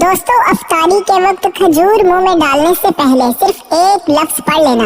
दोस्तों, अफ्तारी के वक्त खजूर मुंह में डालने से पहले सिर्फ एक लफ्ज पढ़ लेना,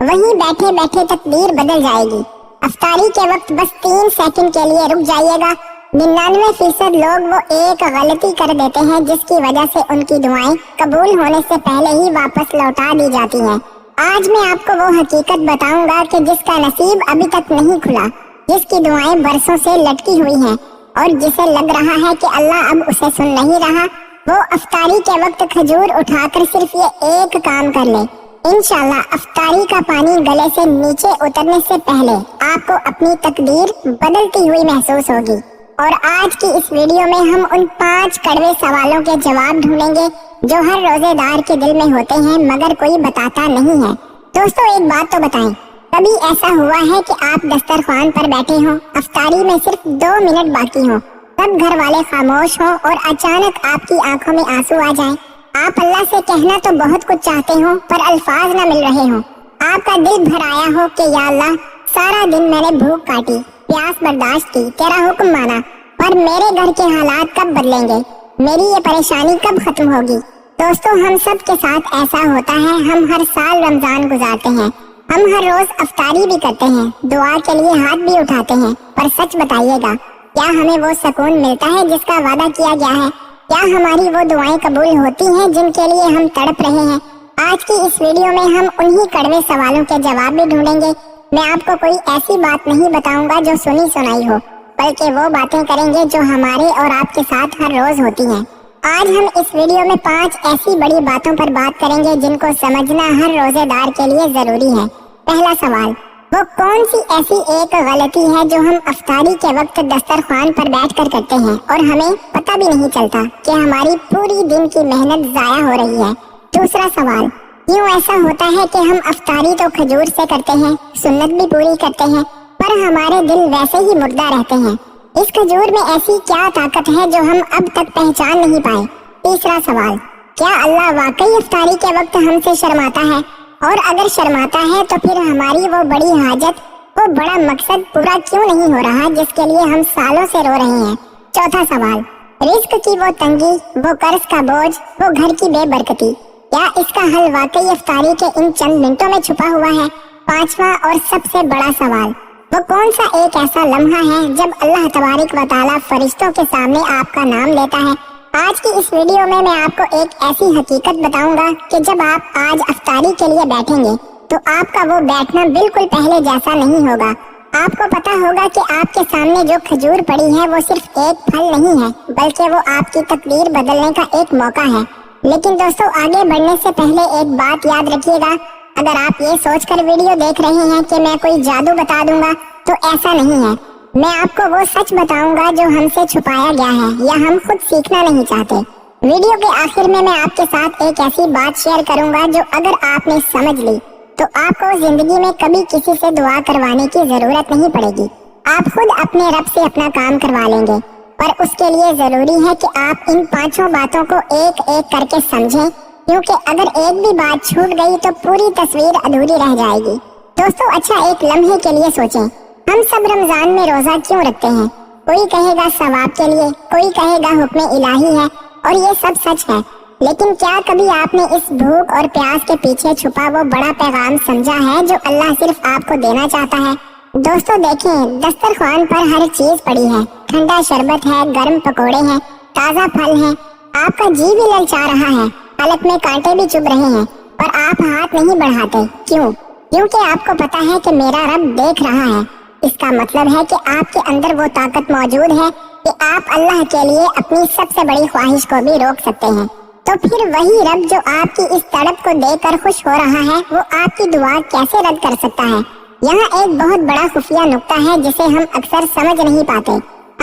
वहीं बैठे बैठे तकदीर बदल जाएगी। अफ्तारी के वक्त बस 3 सेकंड के लिए रुक जाइएगा। 99% लोग वो एक गलती कर देते हैं जिसकी वजह से उनकी दुआएं कबूल होने से पहले ही वापस लौटा दी जाती हैं। आज मैं आपको वो हकीकत बताऊंगा कि जिसका नसीब अभी तक नहीं खुला, जिसकी दुआएं बरसों से लटकी हुई हैं और जिसे लग रहा है कि अल्लाह अब उसे सुन नहीं रहा, वो अफ्तारी के वक्त खजूर उठाकर सिर्फ ये एक काम कर ले। इंशाल्लाह अफ्तारी का पानी गले से नीचे उतरने से पहले आपको अपनी तकदीर बदलती हुई महसूस होगी। और आज की इस वीडियो में हम उन 5 कड़वे सवालों के जवाब ढूंढेंगे जो हर रोजेदार के दिल में होते हैं मगर कोई बताता नहीं है। दोस्तों, एक बात तो बताएं, कभी ऐसा हुआ है कि आप दस्तरखान पर बैठे हों, अफ्तारी में सिर्फ 2 मिनट बाकी हों, सब घर वाले खामोश हों और अचानक आपकी आंखों में आंसू आ जाएं। आप अल्लाह से कहना तो बहुत कुछ चाहते हो पर अल्फाज न मिल रहे हों। आपका दिल भर आया हो कि या अल्लाह, सारा दिन मैंने भूख काटी, प्यास बर्दाश्त की, तेरा हुक्म माना, पर मेरे घर के हालात कब बदलेंगे, मेरी ये परेशानी कब खत्म होगी। दोस्तों, हम सब के साथ ऐसा होता है। हम हर साल रमजान गुजारते हैं, हम हर रोज अफ्तारी भी करते हैं, दुआ के लिए हाथ भी उठाते हैं, पर सच बताइएगा, क्या हमें वो सुकून मिलता है जिसका वादा किया गया है? क्या हमारी वो दुआएं कबूल होती हैं जिनके लिए हम तड़प रहे हैं? आज की इस वीडियो में हम उन्हीं कड़वे सवालों के जवाब भी ढूंढेंगे। मैं आपको कोई ऐसी बात नहीं बताऊंगा जो सुनी सुनाई हो, बल्कि वो बातें करेंगे जो हमारे और आपके साथ हर रोज होती हैं। आज हम इस वीडियो में 5 ऐसी बड़ी बातों पर बात करेंगे जिनको समझना हर रोजेदार के लिए जरूरी है। पहला सवाल, वो कौन सी ऐसी एक गलती है जो हम अफ्तारी के वक्त दस्तरखान पर बैठकर करते हैं और हमें पता भी नहीं चलता कि हमारी पूरी दिन की मेहनत जाया हो रही है। दूसरा सवाल, क्यों ऐसा होता है कि हम अफ्तारी तो खजूर से करते हैं, सुन्नत भी पूरी करते हैं, पर हमारे दिल वैसे ही मुर्दा रहते हैं? इस खजूर में ऐसी क्या ताकत है जो हम अब तक पहचान नहीं पाए? तीसरा सवाल, क्या अल्लाह वाकई अफ्तारी के वक्त हमसे शर्माता है, और अगर शर्माता है तो फिर हमारी वो बड़ी हाजत, वो बड़ा मकसद पूरा क्यों नहीं हो रहा जिसके लिए हम सालों से रो रहे हैं? चौथा सवाल, रिस्क की वो तंगी, वो कर्ज का बोझ, वो घर की बेबरकती, क्या इसका हल वाकई अफ्तारी के इन चंद मिनटों में छुपा हुआ है? पांचवा और सबसे बड़ा सवाल, वो कौन सा एक ऐसा लम्हा है जब अल्लाह तबारक व तआला फरिश्तों के सामने आपका नाम लेता है? आज की इस वीडियो में मैं आपको एक ऐसी हकीकत बताऊंगा कि जब आप आज अफ्तारी के लिए बैठेंगे तो आपका वो बैठना बिल्कुल पहले जैसा नहीं होगा। आपको पता होगा कि आपके सामने जो खजूर पड़ी है वो सिर्फ एक फल नहीं है, बल्कि वो आपकी तकदीर बदलने का एक मौका है। लेकिन दोस्तों, आगे बढ़ने से पहले एक बात याद रखिएगा, अगर आप ये सोचकर वीडियो देख रहे हैं कि मैं कोई जादू बता दूंगा, तो ऐसा नहीं है। मैं आपको वो सच बताऊंगा जो हमसे छुपाया गया है या हम खुद सीखना नहीं चाहते। वीडियो के आखिर में मैं आपके साथ एक ऐसी बात शेयर करूंगा जो अगर आपने समझ ली तो आपको जिंदगी में कभी किसी से दुआ करवाने की जरूरत नहीं पड़ेगी। आप खुद अपने रब से अपना काम करवा लेंगे। पर उसके लिए जरूरी है कि आप इन 5 बातों को एक एक करके समझें, क्योंकि अगर एक भी बात छूट गई तो पूरी तस्वीर अधूरी रह जाएगी। दोस्तों, अच्छा एक लम्हे के लिए सोचें, हम सब रमजान में रोजा क्यों रखते हैं? कोई कहेगा सवाब के लिए, कोई कहेगा हुक्म इलाही है, और ये सब सच है। लेकिन क्या कभी आपने इस भूख और प्यास के पीछे छुपा वो बड़ा पैगाम समझा है जो अल्लाह सिर्फ आपको देना चाहता है? दोस्तों देखें, दस्तरखान पर हर चीज पड़ी है, ठंडा शरबत है, गर्म पकोड़े हैं, ताज़ा फल है, आपका जी भी ललचा रहा है, पलक में कांटे भी चुभ रहे हैं, पर आप हाथ नहीं बढ़ाते। क्यों? क्योंकि आपको पता है कि मेरा रब देख रहा है। इसका मतलब है कि आपके अंदर वो ताकत मौजूद है कि आप अल्लाह के लिए अपनी सबसे बड़ी ख्वाहिश को भी रोक सकते हैं। तो फिर वही रब जो आपकी इस तड़प को देखकर खुश हो रहा है, वो आपकी दुआ कैसे रद्द कर सकता है? यहाँ एक बहुत बड़ा खुफिया नुक्ता है जिसे हम अक्सर समझ नहीं पाते।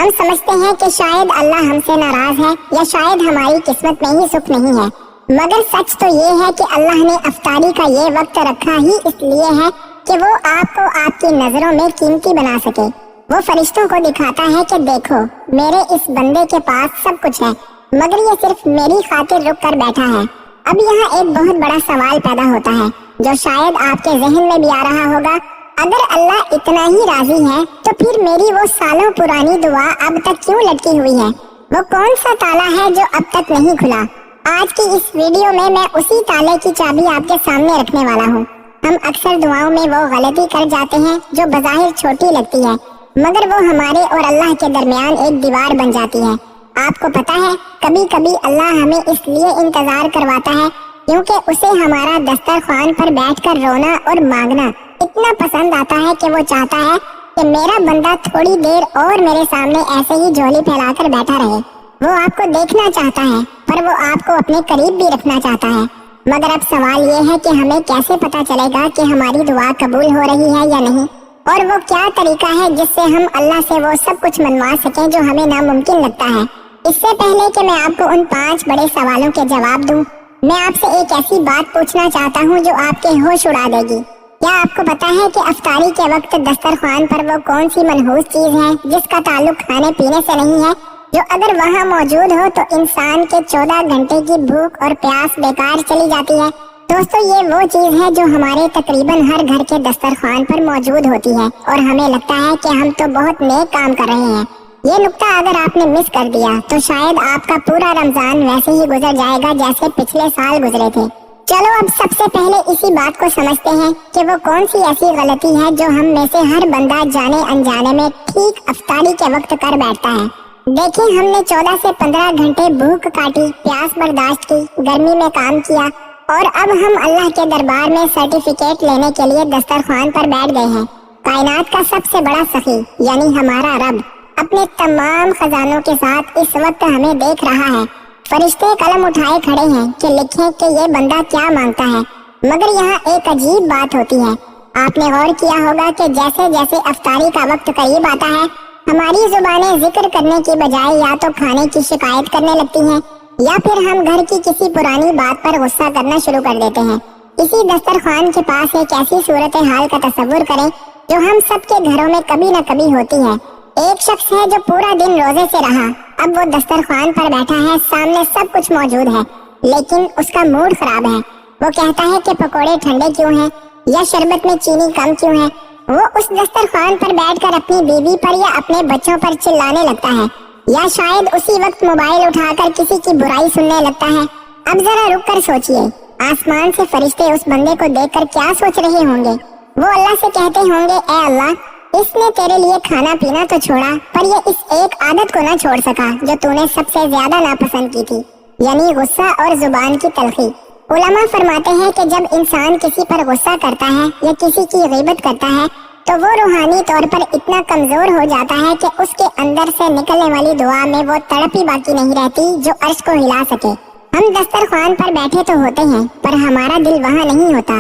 हम समझते हैं कि शायद अल्लाह हमसे नाराज है या शायद हमारी किस्मत में ही सुख नहीं है, मगर सच तो ये है कि अल्लाह ने अफ्तारी का ये वक्त रखा ही इसलिए है कि वो आपको आपकी नजरों में कीमती बना सके। वो फरिश्तों को दिखाता है कि देखो, मेरे इस बंदे के पास सब कुछ है, मगर ये सिर्फ मेरी खातिर रुक कर बैठा है। अब यहाँ एक बहुत बड़ा सवाल पैदा होता है जो शायद आपके जहन में भी आ रहा होगा, अगर अल्लाह इतना ही राजी है तो फिर मेरी वो सालों पुरानी दुआ अब तक क्यों लटकी हुई है? वो कौन सा ताला है जो अब तक नहीं खुला? आज की इस वीडियो में मैं उसी ताले की चाबी आपके सामने रखने वाला हूँ। हम अक्सर दुआओं में वो गलती कर जाते हैं जो बज़ाहिर छोटी लगती है, मगर वो हमारे और अल्लाह के दरमियान एक दीवार बन जाती है। आपको पता है, कभी कभी अल्लाह हमें इसलिए इंतजार करवाता है क्योंकि उसे हमारा दस्तरख्वान पर बैठकर रोना और मांगना इतना पसंद आता है कि वो चाहता है कि मेरा बंदा थोड़ी देर और मेरे सामने ऐसे ही झोली फैलाकर बैठा रहे। वो आपको देखना चाहता है, पर वो आपको अपने करीब भी रखना चाहता है। मगर अब सवाल ये है कि हमें कैसे पता चलेगा कि हमारी दुआ कबूल हो रही है या नहीं, और वो क्या तरीका है जिससे हम अल्लाह से वो सब कुछ मनवा सकें जो हमें नामुमकिन लगता है। इससे पहले कि मैं आपको उन 5 बड़े सवालों के जवाब दूं, मैं आपसे एक ऐसी बात पूछना चाहता हूं जो आपके होश उड़ा देगी। क्या आपको पता है कि अफ्तारी के वक्त दस्तरख्वान पर वो कौन सी मनहूस चीज है जिसका ताल्लुक खाने पीने से नहीं है, जो अगर वहाँ मौजूद हो तो इंसान के 14 घंटे की भूख और प्यास बेकार चली जाती है। दोस्तों, ये वो चीज है जो हमारे तकरीबन हर घर के दस्तरख्वान पर मौजूद होती है और हमें लगता है कि हम तो बहुत नेक काम कर रहे हैं। ये नुक्ता अगर आपने मिस कर दिया तो शायद आपका पूरा रमजान वैसे ही गुजर जाएगा जैसे पिछले साल गुजरे थे। चलो अब सबसे पहले इसी बात को समझते हैं कि वो कौन सी ऐसी गलती है जो हम में से हर बंदा जाने अनजाने में ठीक अफ्तारी के वक्त कर बैठता है। देखिए, हमने 14 से 15 घंटे भूख काटी, प्यास बर्दाश्त की, गर्मी में काम किया और अब हम अल्लाह के दरबार में सर्टिफिकेट लेने के लिए दस्तरख्वान पर बैठ गए हैं। कायनात का सबसे बड़ा सखी यानी हमारा रब अपने तमाम खजानों के साथ इस वक्त हमें देख रहा है। फरिश्ते कलम उठाए खड़े हैं कि लिखें कि ये बंदा क्या मांगता है। मगर यहाँ एक अजीब बात होती है। आपने गौर किया होगा कि जैसे जैसे अफ्तारी का वक्त करीब आता है, हमारी जुबानें जिक्र करने की बजाय या तो खाने की शिकायत करने लगती हैं या फिर हम घर की किसी पुरानी बात पर गुस्सा करना शुरू कर देते हैं। इसी दस्तरख्वान के पास एक ऐसी सूरत हाल का तस्वुर करें जो हम सबके घरों में कभी न कभी होती है। एक शख्स है जो पूरा दिन रोजे से रहा, अब वो दस्तरख्वान पर बैठा है, सामने सब कुछ मौजूद है, लेकिन उसका मूड खराब है। वो कहता है कि पकोड़े ठंडे क्यों हैं या शरबत में चीनी कम क्यों है। वो उस दस्तरख्वान पर बैठकर अपनी बीवी पर या अपने बच्चों पर चिल्लाने लगता है या शायद उसी वक्त मोबाइल उठाकर किसी की बुराई सुनने लगता है। अब जरा रुक कर सोचिए, आसमान से फरिश्ते उस बंदे को देखकर क्या सोच रहे होंगे। वो अल्लाह से कहते होंगे, ए अल्लाह, इसने तेरे लिए खाना पीना तो छोड़ा, पर ये इस एक आदत को ना छोड़ सका जो तूने सबसे ज्यादा नापसंद की थी, यानी गुस्सा और जुबान की तलखी। उलमा फरमाते हैं कि जब इंसान किसी पर गुस्सा करता है या किसी की गीबत करता है तो वो रूहानी तौर पर इतना कमजोर हो जाता है कि उसके अंदर से निकलने वाली दुआ में वो तड़प ही बाकी नहीं रहती जो अर्श को हिला सके। हम दस्तरख्वान पर बैठे तो होते हैं, पर हमारा दिल वहाँ नहीं होता।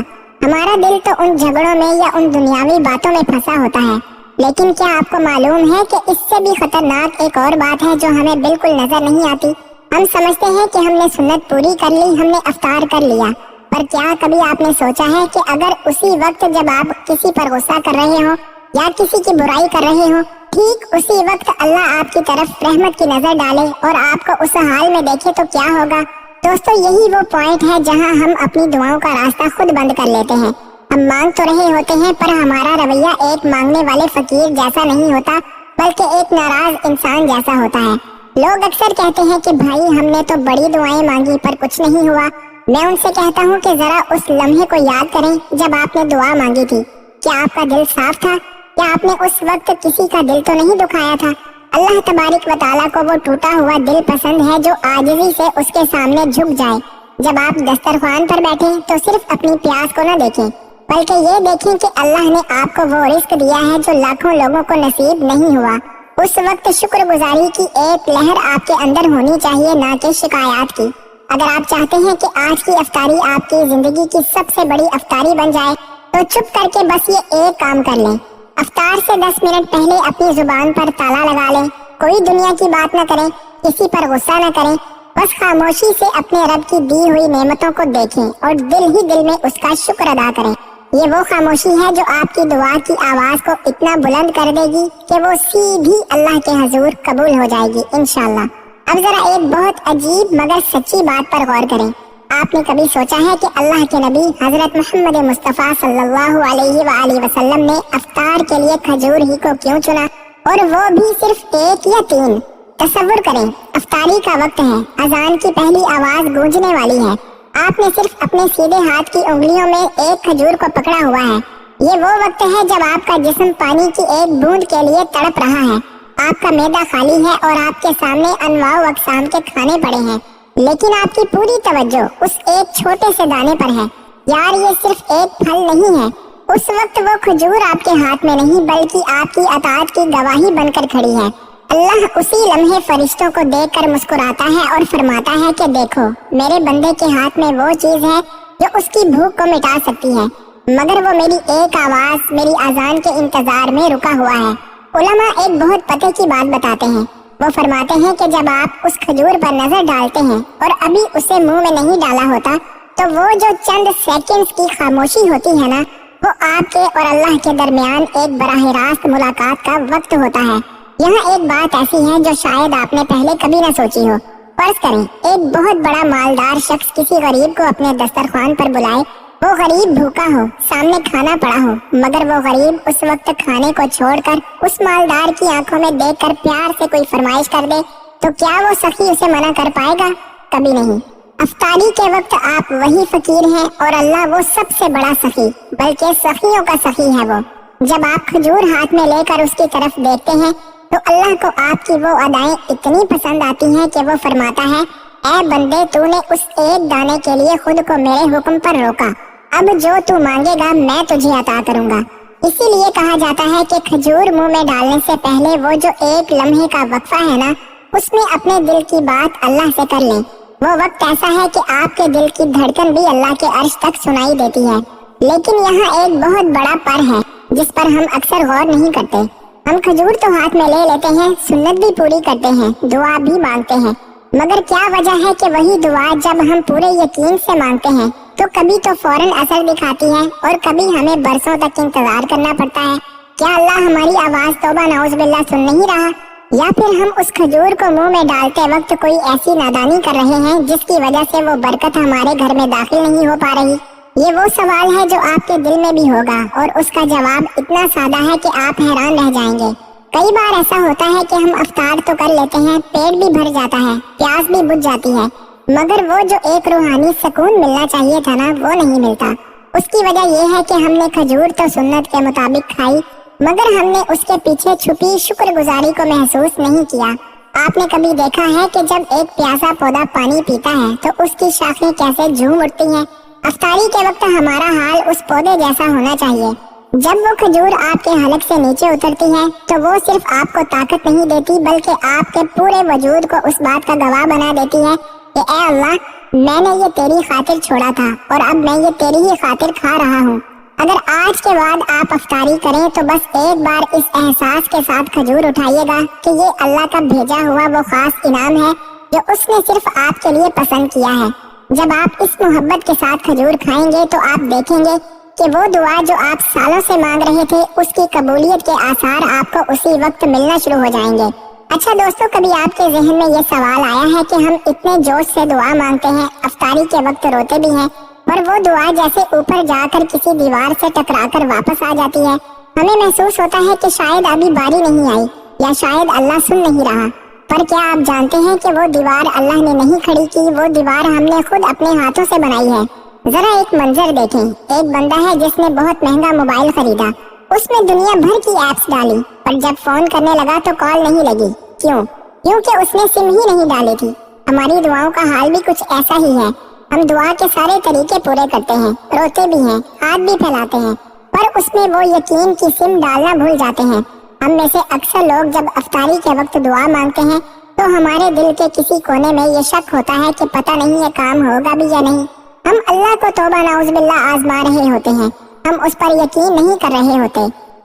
हमारा दिल तो उन झगड़ों में या उन दुनियावी बातों में फंसा होता है। लेकिन क्या आपको मालूम है कि इससे भी खतरनाक एक और बात है जो हमें बिल्कुल नजर नहीं आती। हम समझते हैं कि हमने सुन्नत पूरी कर ली, हमने अफ्तार कर लिया, पर क्या कभी आपने सोचा है कि अगर उसी वक्त जब आप किसी पर गुस्सा कर रहे हो या किसी की बुराई कर रहे हो, ठीक उसी वक्त अल्लाह आपकी तरफ रहमत की नजर डाले और आपको उस हाल में देखे तो क्या होगा। दोस्तों, यही वो पॉइंट है जहां हम अपनी दुआओं का रास्ता खुद बंद कर लेते हैं। हम मांग तो रहे होते हैं, पर हमारा रवैया एक मांगने वाले फकीर जैसा नहीं होता, बल्कि एक नाराज इंसान जैसा होता है। लोग अक्सर कहते हैं कि भाई हमने तो बड़ी दुआएं मांगी पर कुछ नहीं हुआ। मैं उनसे कहता हूँ कि जरा उस लम्हे को याद करें जब आपने दुआ मांगी थी। क्या आपका दिल साफ था? क्या आपने उस वक्त किसी का दिल तो नहीं दुखाया था? अल्लाह तबारिक व तआला को वो टूटा हुआ दिल पसंद है जो आजिज़ी से उसके सामने झुक जाए। जब आप दस्तरख्वान पर बैठे तो सिर्फ अपनी प्यास को न देखें, बल्कि ये देखें कि अल्लाह ने आपको वो रिस्क दिया है जो लाखों लोगों को नसीब नहीं हुआ। उस वक्त शुक्रगुजारी की एक लहर आपके अंदर होनी चाहिए, ना कि शिकायत की। अगर आप चाहते हैं कि आज की अफ्तारी आपकी जिंदगी की सबसे बड़ी अफ्तारी बन जाए तो चुप करके बस ये एक काम कर लें। अफ्तार से 10 मिनट पहले अपनी जुबान पर ताला लगा लें। कोई दुनिया की बात न करें, किसी पर गुस्सा न करें, बस खामोशी से अपने रब की दी हुई नेमतों को देखें और दिल ही दिल में उसका शुक्र अदा करें। ये वो खामोशी है जो आपकी दुआ की आवाज को इतना बुलंद कर देगी कि वो सीधी अल्लाह के हजूर कबूल हो जाएगी इंशाल्लाह। अब जरा एक बहुत अजीब मगर सच्ची बात पर गौर करें। आपने कभी सोचा है कि अल्लाह के नबी हजरत मोहम्मद मुस्तफ़ा सल्लल्लाहु अलैहि वसल्लम ने अफ्तार के लिए खजूर ही को क्यों चुना, और वो भी सिर्फ 1 या 3? तसव्वुर करें, अफ्तारी का वक्त है, अजान की पहली आवाज गूंजने वाली है। आपने सिर्फ अपने सीधे हाथ की उंगलियों में एक खजूर को पकड़ा हुआ है। ये वो वक्त है जब आपका जिस्म पानी की एक बूंद के लिए तड़प रहा है। आपका मैदा खाली है और आपके सामने अनवाउ अक़साम के खाने पड़े हैं, लेकिन आपकी पूरी तवज्जो उस एक छोटे से दाने पर है। यार, ये सिर्फ एक फल नहीं है। उस वक्त वो खजूर आपके हाथ में नहीं बल्कि आपकी अताअत की गवाही बनकर खड़ी है। अल्लाह उसी लम्हे फरिश्तों को देखकर मुस्कुराता है और फरमाता है कि देखो, मेरे बंदे के हाथ में वो चीज है जो उसकी भूख को मिटा सकती है, मगर वो मेरी एक आवाज, मेरी अजान के इंतजार में रुका हुआ है। उलमा एक बहुत पते की बात बताते हैं। वो फरमाते हैं कि जब आप उस खजूर पर नजर डालते हैं और अभी उसे मुंह में नहीं डाला होता, तो वो जो चंद सेकंड्स की खामोशी होती है ना, वो आपके और अल्लाह के दरमियान एक बराह रास्त मुलाकात का वक्त होता है। यहाँ एक बात ऐसी है जो शायद आपने पहले कभी न सोची हो। फर्ज करें, एक बहुत बड़ा मालदार शख्स किसी गरीब को अपने दस्तरखान पर बुलाए। वो गरीब भूखा हो, सामने खाना पड़ा हो, मगर वो गरीब उस वक्त खाने को छोड़कर उस मालदार की आंखों में देखकर प्यार से कोई फरमाइश कर दे, तो क्या वो सखी उसे मना कर पाएगा? कभी नहीं। अफ्तारी के वक्त आप वही फकीर हैं और अल्लाह वो सबसे बड़ा सखी, बल्कि सखियों का सखी है वो। जब आप खजूर हाथ में लेकर उसकी तरफ देखते हैं तो अल्लाह को आपकी वो अदाएं इतनी पसंद आती हैं कि वो फरमाता है, ऐ बंदे, तूने उस एक दाने के लिए खुद को मेरे हुक्म पर रोका, अब जो तू मांगेगा मैं तुझे अता करूंगा। इसीलिए कहा जाता है कि खजूर मुंह में डालने से पहले वो जो एक लम्हे का वक्फा है ना, उसमें अपने दिल की बात अल्लाह से कर लें। वो वक्त ऐसा है कि आपके दिल की धड़कन भी अल्लाह के अर्श तक सुनाई देती है। लेकिन यहाँ एक बहुत बड़ा पर है जिस पर हम अक्सर गौर नहीं करते। हम खजूर तो हाथ में ले लेते हैं, सुन्नत भी पूरी करते हैं, दुआ भी मांगते हैं, मगर क्या वजह है कि वही दुआ जब हम पूरे यकीन से मांगते हैं तो कभी तो फौरन असर दिखाती है और कभी हमें बरसों तक इंतजार करना पड़ता है। क्या अल्लाह हमारी आवाज तौबा नाउज़ बिल्लाह सुन नहीं रहा, या फिर हम उस खजूर को मुंह में डालते वक्त कोई ऐसी नादानी कर रहे हैं जिसकी वजह से वो बरकत हमारे घर में दाखिल नहीं हो पा रही? ये वो सवाल है जो आपके दिल में भी होगा और उसका जवाब इतना सादा है कि आप हैरान रह जाएंगे। कई बार ऐसा होता है कि हम अफ्तार तो कर लेते हैं, पेट भी भर जाता है, प्यास भी बुझ जाती है, मगर वो जो एक रूहानी सुकून मिलना चाहिए था ना, वो नहीं मिलता। उसकी वजह यह है कि हमने खजूर तो सुन्नत के मुताबिक खाई, मगर हमने उसके पीछे छुपी शुक्रगुजारी को महसूस नहीं किया। आपने कभी देखा है कि जब एक प्यासा पौधा पानी पीता है तो उसकी शाखें कैसे झूम उठती हैं? अफ्तारी के वक्त हमारा हाल उस पौधे जैसा होना चाहिए। जब वो खजूर आपके हलक से नीचे उतरती है तो वो सिर्फ आपको ताकत नहीं देती बल्कि आपके पूरे वजूद को उस बात का गवाह बना देती है कि ऐ अल्लाह, मैंने ये तेरी खातिर छोड़ा था और अब मैं ये तेरी ही खातिर खा रहा हूँ। अगर आज के बाद आप अफ्तारी करें तो बस एक बार इस एहसास के साथ खजूर उठाइएगा कि ये अल्लाह का भेजा हुआ वो खास इनाम है जो उसने सिर्फ आपके लिए पसंद किया है। जब आप इस मोहब्बत के साथ खजूर खाएंगे तो आप देखेंगे कि वो दुआ जो आप सालों से मांग रहे थे उसकी कबूलियत के आसार आपको उसी वक्त मिलना शुरू हो जाएंगे। अच्छा दोस्तों, कभी आपके जहन में ये सवाल आया है कि हम इतने जोश से दुआ मांगते हैं, अफ्तारी के वक्त रोते भी हैं, पर वो दुआ जैसे ऊपर जाकर किसी दीवार से टकराकर वापस आ जाती है। हमें महसूस होता है कि शायद अभी बारी नहीं आई या शायद अल्लाह सुन नहीं रहा। पर क्या आप जानते हैं कि वो दीवार अल्लाह ने नहीं खड़ी की, वो दीवार हमने खुद अपने हाथों से बनाई है। जरा एक मंजर देखें, एक बंदा है जिसने बहुत महंगा मोबाइल खरीदा, उसमें दुनिया भर की एप्स डाली, पर जब फोन करने लगा तो कॉल नहीं लगी। क्यों? क्योंकि उसने सिम ही नहीं डाली थी। हमारी दुआओं का हाल भी कुछ ऐसा ही है। हम दुआ के सारे तरीके पूरे करते हैं, रोते भी हैं, हाथ भी फैलाते हैं, पर उसमें वो यकीन की सिम डालना भूल जाते हैं। हम में से अक्सर लोग जब अफ्तारी के वक्त दुआ मांगते हैं तो हमारे दिल के किसी कोने में ये शक होता है कि पता नहीं ये काम होगा भी या नहीं। हम अल्लाह को तौबा नाउज़ बिल्लाह आजमा रहे होते हैं, हम उस पर यकीन नहीं कर रहे होते।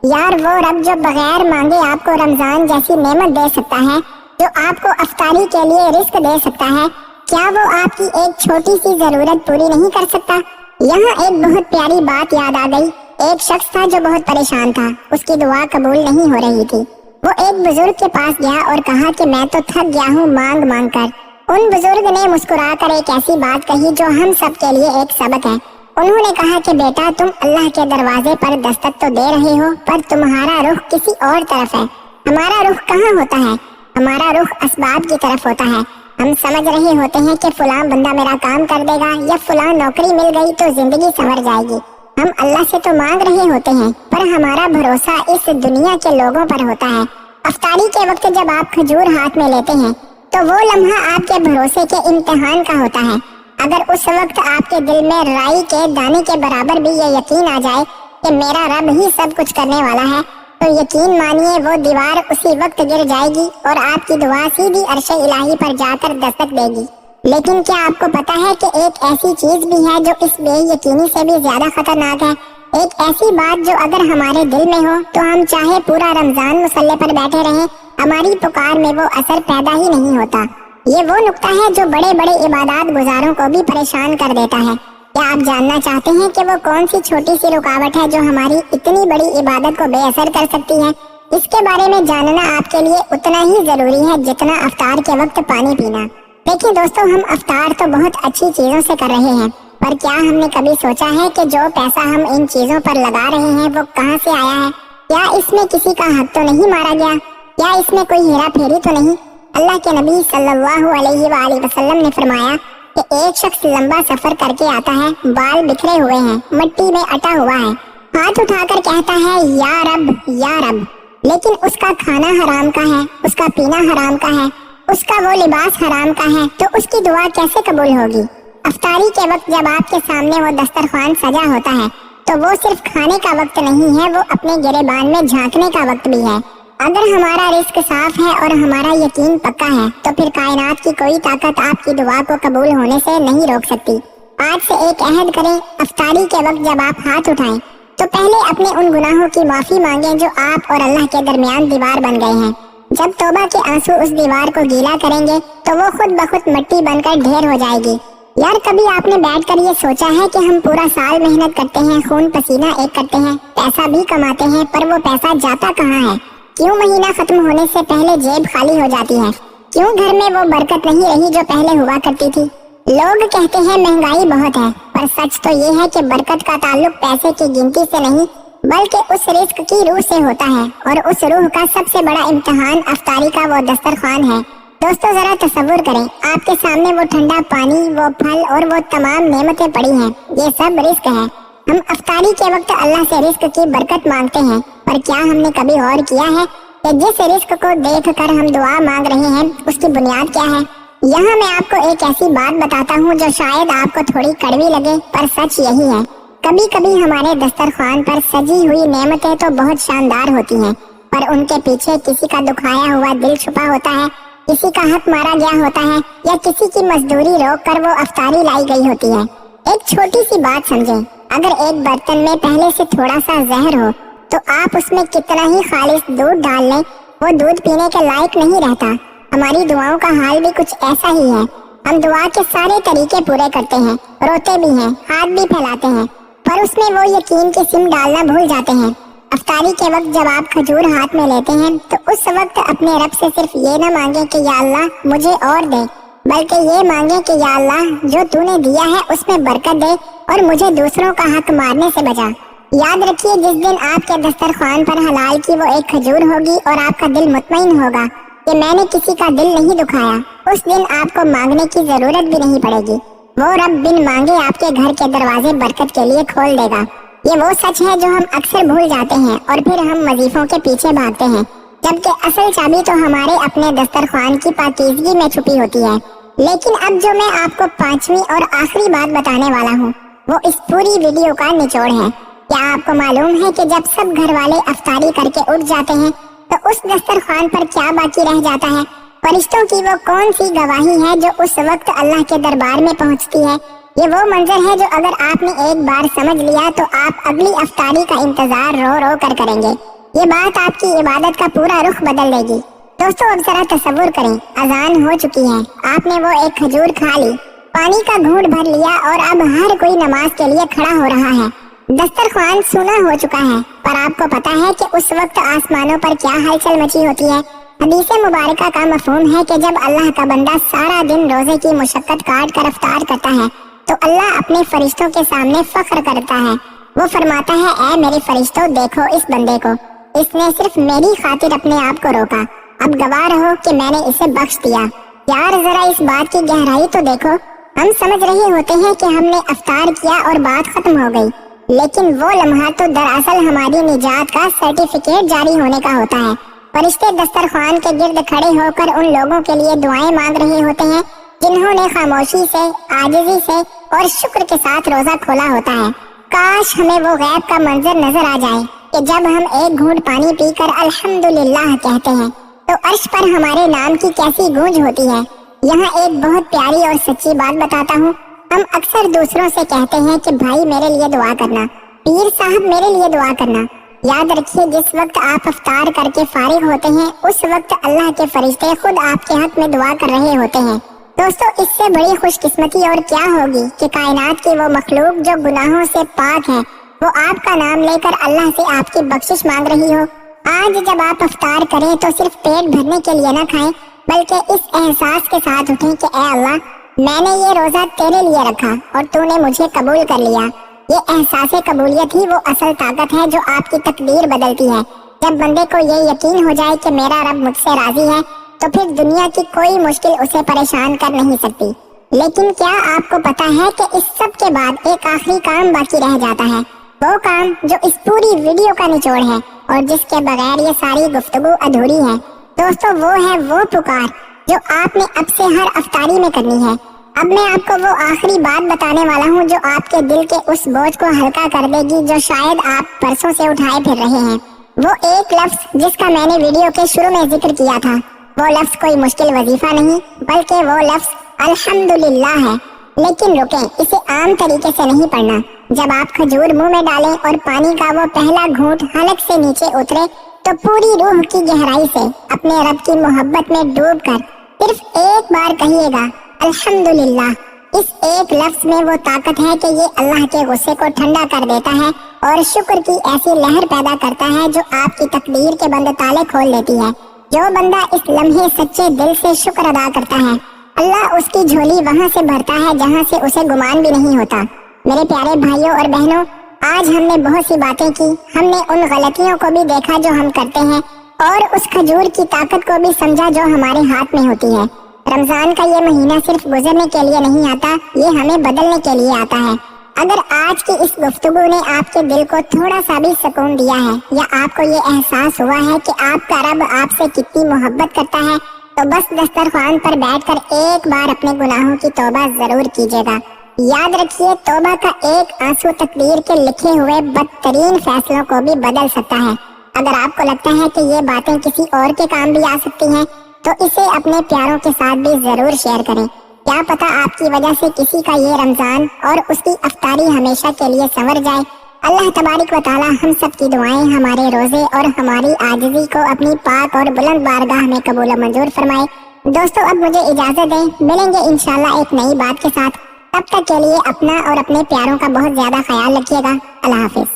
यार, वो रब जो बगैर मांगे आपको रमजान जैसी नेमत दे सकता है, जो आपको अफ्तारी के लिए रिस्क दे सकता है, क्या वो आपकी एक छोटी सी जरूरत पूरी नहीं कर सकता? यहाँ एक बहुत प्यारी बात याद आ गई। एक शख्स था जो बहुत परेशान था, उसकी दुआ कबूल नहीं हो रही थी। वो एक बुजुर्ग के पास गया और कहा कि मैं तो थक गया हूँ मांग मांग कर। उन बुजुर्ग ने मुस्कुराकर एक ऐसी बात कही जो हम सब के लिए एक सबक है। उन्होंने कहा कि बेटा, तुम अल्लाह के दरवाजे पर दस्तक तो दे रहे हो, पर तुम्हारा रुख किसी और तरफ है। हमारा रुख कहाँ होता है? हमारा रुख असबाब की तरफ होता है। हम समझ रहे होते हैं कि फलां बंदा मेरा काम कर देगा या फलां नौकरी मिल गई तो जिंदगी संवर जाएगी। हम अल्लाह से तो मांग रहे होते हैं, पर हमारा भरोसा इस दुनिया के लोगों पर होता है। अफ्तारी के वक्त जब आप खजूर हाथ में लेते हैं तो वो लम्हा आपके भरोसे के इम्तिहान का होता है। अगर उस वक्त आपके दिल में राई के दाने के बराबर भी ये यकीन आ जाए कि मेरा रब ही सब कुछ करने वाला है, तो यकीन मानिए वो दीवार उसी वक्त गिर जाएगी और आपकी दुआ सीधी अर्शे इलाही पर जाकर दस्तक देगी। लेकिन क्या आपको पता है कि एक ऐसी चीज भी है जो इस बेयकीनी से भी ज्यादा खतरनाक है? एक ऐसी बात जो अगर हमारे दिल में हो तो हम चाहे पूरा रमजान मुसल्ले पर बैठे रहें, हमारी पुकार में वो असर पैदा ही नहीं होता। ये वो नुक्ता है जो बड़े बड़े इबादत गुजारों को भी परेशान कर देता है। क्या आप जानना चाहते हैं कि वो कौन सी छोटी सी रुकावट है जो हमारी इतनी बड़ी इबादत को बेअसर कर सकती है? इसके बारे में जानना आपके लिए उतना ही जरूरी है जितना अफ्तार के वक्त पानी पीना। देखिए दोस्तों, हम अफ्तार तो बहुत अच्छी चीजों से कर रहे हैं, पर क्या हमने कभी सोचा है कि जो पैसा हम इन चीजों पर लगा रहे हैं वो कहाँ से आया है? क्या इसमें किसी का हक तो नहीं मारा गया? क्या इसमें कोई हेरा फेरी तो नहीं? अल्लाह के नबी सल्लल्लाहु अलैहि वसल्लम ने फरमाया कि एक शख्स लंबा सफर करके आता है, बाल बिखरे हुए हैं, मिट्टी में अटा हुआ है, हाथ उठाकर कहता है या रब या रब, लेकिन उसका खाना हराम का है, उसका पीना हराम का है, उसका वो लिबास हराम का है, तो उसकी दुआ कैसे कबूल होगी? अफ्तारी के वक्त जब आपके सामने वो दस्तरखान सजा होता है तो वो सिर्फ खाने का वक्त नहीं है, वो अपने गिरेबान में झांकने का वक्त भी है। अगर हमारा रिस्क साफ है और हमारा यकीन पक्का है तो फिर कायनात की कोई ताकत आपकी दुआ को कबूल होने से नहीं रोक सकती। आज से एक अहद करें, अफ्तारी के वक्त जब आप हाथ उठाएं तो पहले अपने उन गुनाहों की माफी मांगे जो आप और अल्लाह के दरमियान दीवार बन गए हैं। जब तौबा के आंसू उस दीवार को गीला करेंगे तो वो खुद ब खुद मिट्टी बनकर ढेर हो जाएगी। यार, कभी आपने बैठकर ये सोचा है कि हम पूरा साल मेहनत करते हैं, खून पसीना एक करते हैं, पैसा भी कमाते हैं, पर वो पैसा जाता कहाँ है? क्यों महीना खत्म होने से पहले जेब खाली हो जाती है? क्यों घर में वो बरकत नहीं रही जो पहले हुआ करती थी? लोग कहते हैं महंगाई बहुत है, पर सच तो ये है कि बरकत का ताल्लुक पैसे की गिनती से नहीं बल्कि उस रिस्क की रूह से होता है, और उस रूह का सबसे बड़ा इम्तिहान अफ्तारी का वो दस्तरखान है। दोस्तों, जरा तसव्वुर करें, आपके सामने वो ठंडा पानी, वो फल और वो तमाम नेमतें पड़ी हैं। ये सब रिस्क है। हम अफ्तारी के वक्त अल्लाह से रिस्क की बरकत मांगते हैं, पर क्या हमने कभी गौर किया है कि जिस रिस्क को देखकर हम दुआ मांग रहे हैं उसकी बुनियाद क्या है? यहाँ मैं आपको एक ऐसी बात बताता हूँ जो शायद आपको थोड़ी कड़वी लगे, पर सच यही है। कभी कभी हमारे दस्तरखान पर सजी हुई नेमतें तो बहुत शानदार होती हैं, पर उनके पीछे किसी का दुखाया हुआ दिल छुपा होता है, किसी का हक मारा गया होता है, या किसी की मजदूरी रोक कर वो अफ्तारी लाई गई होती है। एक छोटी सी बात समझें, अगर एक बर्तन में पहले से थोड़ा सा जहर हो तो आप उसमें कितना ही खालिस दूध डाल लें, वो दूध पीने के लायक नहीं रहता। हमारी दुआओं का हाल भी कुछ ऐसा ही है। हम दुआ के सारे तरीके पूरे करते हैं, रोते भी हैं, हाथ भी फैलाते हैं, पर उसमें वो यकीन की सिम डालना भूल जाते हैं। अफ्तारी के वक्त जब आप खजूर हाथ में लेते हैं तो उस वक्त अपने रब से सिर्फ ये ना मांगे कि या अल्लाह मुझे और दे, बल्कि ये मांगे कि या अल्लाह जो तूने दिया है उसमें बरकत दे और मुझे दूसरों का हक मारने से बचा। याद रखिए, जिस दिन आपके दस्तरखान पर हलाल की वो एक खजूर होगी और आपका दिल मुतमईन होगा कि मैंने किसी का दिल नहीं दुखाया, उस दिन आपको मांगने की जरूरत भी नहीं पड़ेगी। वो रब बिन मांगे आपके घर के दरवाजे बरकत के लिए खोल देगा। ये वो सच है जो हम अक्सर भूल जाते हैं और फिर हम वजीफों के पीछे भागते हैं, जबकि असल चाबी तो हमारे अपने दस्तरखान की पाकीज़गी में छुपी होती है। लेकिन अब जो मैं आपको पांचवी और आखिरी बात बताने वाला हूँ वो इस पूरी वीडियो का निचोड़ है। क्या आपको मालूम है कि जब सब घर वाले अफ्तारी करके उठ जाते हैं तो उस दस्तरखान पर क्या बाकी रह जाता है? फरिश्तों की वो कौन सी गवाही है जो उस वक्त अल्लाह के दरबार में पहुँचती है? ये वो मंजर है जो अगर आपने एक बार समझ लिया तो आप अगली अफ्तारी का इंतजार रो रो कर करेंगे। ये बात आपकी इबादत का पूरा रुख बदल देगी। दोस्तों, अब जरा तसव्वुर करें, अजान हो चुकी है, आपने वो एक खजूर खा ली, पानी का घूंट भर लिया और अब हर कोई नमाज के लिए खड़ा हो रहा है। दस्तरखान सूना हो चुका है, पर आपको पता है कि उस वक्त आसमानों पर क्या हलचल मची होती है? हदीस मुबारका का मफहूम है कि जब अल्लाह का बंदा सारा दिन रोजे की मुशक्कत काट कर अफ्तार करता है तो अल्लाह अपने फरिश्तों के सामने फख्र करता है। वो फरमाता है, ऐ मेरे फरिश्तों, देखो इस बंदे को, इसने सिर्फ मेरी खातिर अपने आप को रोका। अब गवाह रहो कि मैंने इसे बख्श दिया। यार जरा इस बात की गहराई तो देखो। हम समझ रहे होते हैं कि हमने इफ्तार किया और बात खत्म हो गई, लेकिन वो लम्हा तो दरअसल हमारी निजात का सर्टिफिकेट जारी होने का होता है। फरिश्ते दस्तरखान के गिर्द खड़े होकर उन लोगों के लिए दुआएं मांग रहे होते हैं जिन्होंने खामोशी से, आजिज़ी से और शुक्र के साथ रोजा खोला होता है। काश हमें वो गैब का मंजर नजर आ जाए कि जब हम एक घूंट पानी पीकर अल्हम्दुलिल्लाह कहते हैं तो अर्श पर हमारे नाम की कैसी गूंज होती है। यहाँ एक बहुत प्यारी और सच्ची बात बताता हूँ। हम अक्सर दूसरों से कहते हैं कि भाई मेरे लिए दुआ करना, पीर साहब मेरे लिए दुआ करना। याद रखिए, जिस वक्त आप इफ्तार करके फारिग होते हैं उस वक्त अल्लाह के फरिश्ते खुद आपके हक में दुआ कर रहे होते हैं। दोस्तों, इससे बड़ी खुशकिस्मती और क्या होगी कि कायनात की वो मखलूक जो गुनाहों से पाक है वो आपका नाम लेकर अल्लाह से आपकी बख्शिश मांग रही हो। आज जब आप इफ्तार करें तो सिर्फ पेट भरने के लिए न खाएं, बल्कि इस एहसास के साथ उठें कि ऐ अल्लाह, मैंने ये रोजा तेरे लिए रखा और तूने मुझे कबूल कर लिया। ये एहसास कबूलियत ही वो असल ताकत है जो आपकी तकदीर बदलती है। जब बंदे को ये यकीन हो जाए कि मेरा रब मुझसे राजी है तो फिर दुनिया की कोई मुश्किल उसे परेशान कर नहीं सकती। लेकिन क्या आपको पता है कि इस सब के बाद एक आखिरी काम बाकी रह जाता है, वो काम जो इस पूरी वीडियो का निचोड़ है और जिसके बगैर ये सारी गुफ्तगू अधूरी है। दोस्तों, वो है वो पुकार जो आपने अब से हर अफ्तारी में करनी है। अब मैं आपको वो आखिरी बात बताने वाला हूँ जो आपके दिल के उस बोझ को हल्का कर देगी जो शायद आप परसों से उठाए फिर रहे हैं। वो एक लफ्ज जिसका मैंने वीडियो के शुरू में जिक्र किया था, वो लफ्ज कोई मुश्किल वजीफा नहीं बल्कि वो लफ्ज अल्हम्दुलिल्लाह है। लेकिन रुकें, इसे आम तरीके से नहीं पढ़ना। जब आप खजूर मुंह में डालें और पानी का वो पहला घूंट हलक से नीचे उतरे तो पूरी रूह की गहराई से अपने रब की मोहब्बत में डूबकर सिर्फ एक बार कहिएगा अल्हम्दुलिल्लाह। इस एक लफ्ज में वो ताकत है कि ये अल्लाह के गुस्से को ठंडा कर देता है और शुक्र की ऐसी लहर पैदा करता है जो आपकी तकदीर के बंद ताले खोल देती है। जो बंदा इस लम्हे सच्चे दिल से शुक्र अदा करता है, अल्लाह उसकी झोली वहाँ से भरता है जहाँ से उसे गुमान भी नहीं होता। मेरे प्यारे भाइयों और बहनों, आज हमने बहुत सी बातें की। हमने उन गलतियों को भी देखा जो हम करते हैं और उस खजूर की ताकत को भी समझा जो हमारे हाथ में होती है। रमजान का ये महीना सिर्फ गुजरने के लिए नहीं आता, ये हमें बदलने के लिए आता है। अगर आज की इस गुफ्तगू ने आपके दिल को थोड़ा सा भी सुकून दिया है या आपको ये एहसास हुआ है कि आपका रब आपसे कितनी मोहब्बत करता है, तो बस दस्तरखान पर बैठकर एक बार अपने गुनाहों की तौबा जरूर कीजिएगा। याद रखिए, तौबा का एक आंसू तकदीर के लिखे हुए बदतरीन फैसलों को भी बदल सकता है। अगर आपको लगता है कि ये बातें किसी और के काम भी आ सकती हैं, तो इसे अपने प्यारों के साथ भी जरूर शेयर करें। क्या पता आपकी वजह से किसी का ये रमजान और उसकी अफ्तारी हमेशा के लिए संवर जाए। अल्लाह तबारिक व तआला हम सब की दुआएं, हमारे रोजे और हमारी आजिज़ी को अपनी पाक और बुलंद बारगाह में कबूल व मंजूर फरमाए। दोस्तों, अब मुझे इजाजत दें, मिलेंगे इंशाल्लाह एक नई बात के साथ। तब तक के लिए अपना और अपने प्यारों का बहुत ज्यादा ख्याल रखिएगा। अल्लाह हाफिज।